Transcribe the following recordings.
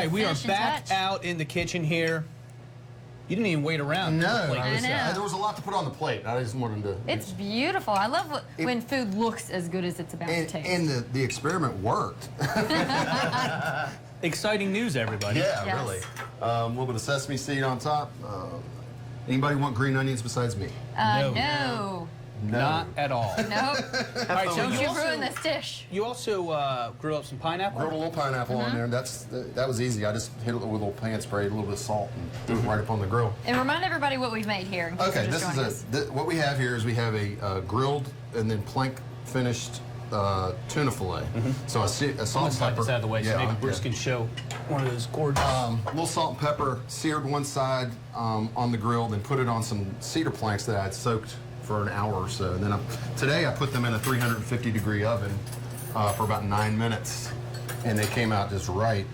Hey, we are back touch. out in the kitchen here. You didn't even wait around. No, I know. there was a lot to put on the plate. I just wanted to. It's beautiful. I love when food looks as good as it's about to taste. And the experiment worked. Exciting news, everybody. Yeah, Yes. really. A little bit of sesame seed on top. Anybody want green onions besides me? No. Not at all. Nope. All right, so Don't you also, ruin this dish. you also grew up some pineapple? Grilled a little pineapple on there. That was easy. I just hit it with a little pan spray, a little bit of salt, and threw it right up on the grill. And remind everybody what we've made here. In case Okay, they're this just is joining us. what we have here is we have a grilled and then plank finished tuna fillet. So a salt Let's and knock pepper. this out of the way so Yeah, maybe Bruce can show one of those gorgeous. A little salt and pepper, seared one side on the grill, then put it on some cedar planks that I had soaked for an hour or so. And then today I put them in a 350-degree oven for about 9 minutes, and they came out just right.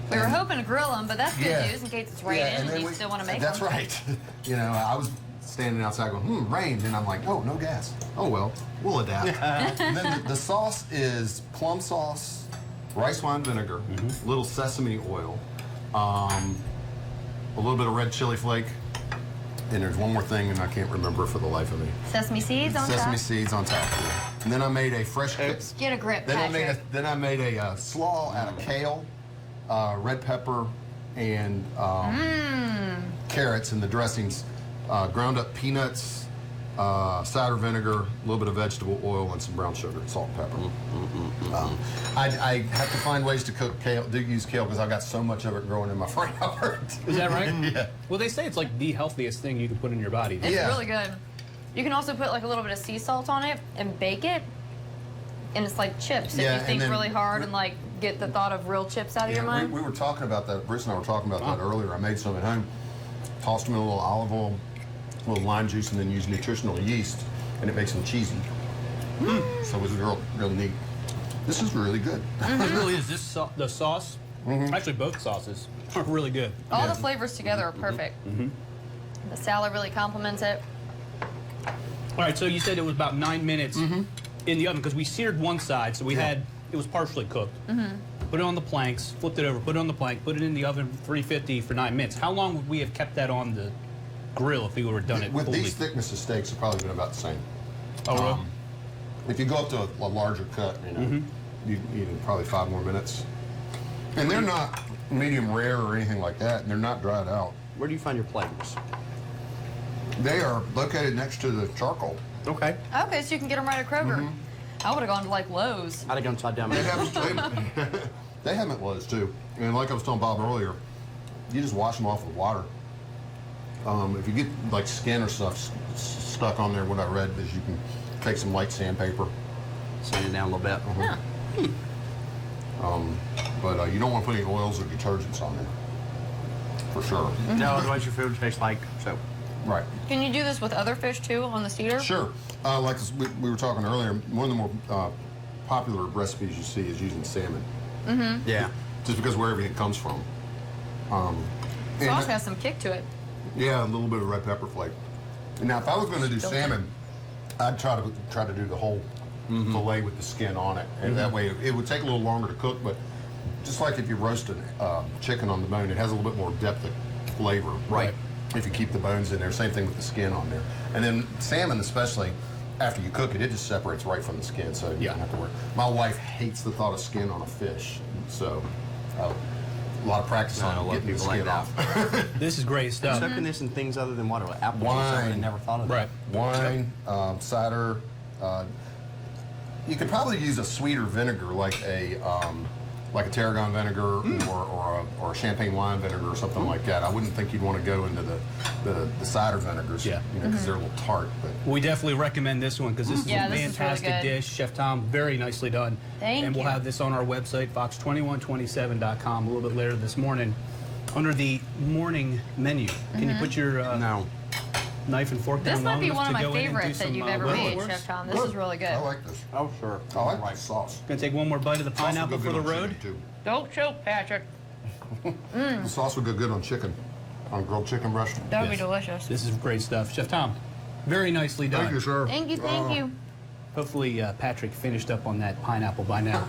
We were hoping to grill them, but that's good Yeah. news in case it's raining Yeah, and then you still want to make That's them. right. You know, I was standing outside going, rain, and I'm like, oh, no gas. Oh, well, we'll adapt. And then the sauce is plum sauce, rice wine vinegar, little sesame oil, a little bit of red chili flake, and there's one more thing, and I can't remember for the life of me. Sesame seeds on Sesame top. seeds on top. Yeah. And then I made a fresh Get a grip, Then Patrick. I made a slaw out of kale, red pepper, and carrots, and the dressings, ground up peanuts, cider vinegar, a little bit of vegetable oil, and some brown sugar, salt and pepper. I have to find ways to cook kale, use kale, because I've got so much of it growing in my front yard. Is that right? Yeah. Well, they say it's like the healthiest thing you can put in your body. It's Yeah. really good. You can also put like a little bit of sea salt on it and bake it, and it's like chips. Yeah, If and you think then really hard and like get the thought of real chips out of your Yeah, mind. we were talking about that. Bruce and I were talking about that earlier. I made some at home, tossed them in a little olive oil, a little lime juice, and then used nutritional yeast, and it makes them cheesy. So it was real neat. This is really good. It really is. The sauce, actually both sauces, are really good. All the flavors together are perfect. The salad really complements it. All right, so you said it was about 9 minutes in the oven because we seared one side, so we had it was partially cooked. Put it on the planks, flipped it over, put it on the plank, put it in the oven 350 for 9 minutes. How long would we have kept that on the grill if we would have done it With fully? these thickness of steaks, it's probably been about the same. Oh, really? If you go up to a larger cut, you need probably 5 more minutes. And they're not medium rare or anything like that, and they're not dried out. Where do you find your planks? They are located next to the charcoal. Okay. Okay, so you can get them right at Kroger. I would have gone to like Lowe's. I'd have gone upside down. They have them at Lowe's too. And like I was telling Bob earlier, you just wash them off with water. If you get like skin or stuff stuck on there, what I read is you can take some light sandpaper. Sand it down a little bit. But you don't want to put any oils or detergents on there, for sure. No, otherwise your food tastes like soap. Right. Can you do this with other fish too on the cedar? Sure. Like we were talking earlier, one of the more popular recipes you see is using salmon, Yeah. just because where everything comes from. Sauce has some kick to it. Yeah, a little bit of red pepper flake. Now, if I was going to do salmon, I'd try to do the whole fillet with the skin on it, and that way it would take a little longer to cook. But just like if you roast a chicken on the bone, it has a little bit more depth of flavor. Right. If you keep the bones in there, same thing with the skin on there. And then salmon, especially after you cook it, it just separates right from the skin, so you don't have to worry. My wife hates the thought of skin on a fish, so a lot of practice on getting the skin off. This is great stuff. Soaking this in things other than water, like apple juice. I would have never thought of that. Right. Wine, cider. You could probably use a sweeter vinegar, like a tarragon vinegar or a champagne wine vinegar or something like that. I wouldn't think you'd want to go into the cider vinegars, because they're a little tart. But We definitely recommend this one because this is a this is really fantastic good. dish. Chef Tom, very nicely done. Thank And we'll you. have this on our website, fox2127.com, a little bit later this morning under the morning menu. Can you put your No. knife and fork down This might long be enough one of to my go in and do favorites that some, you've ever well made, works? Chef Tom. This is really good. I like this. Oh, sure. I like the sauce. Gonna take one more bite of the Sauce would pineapple go for good the on road. chicken, too. Don't choke, Patrick. The sauce would go good on chicken, on grilled chicken breast. That would Yes. be delicious. This is great stuff. Chef Tom, very nicely done. Thank you, sir. Thank you, thank you. Hopefully Patrick finished up on that pineapple by now.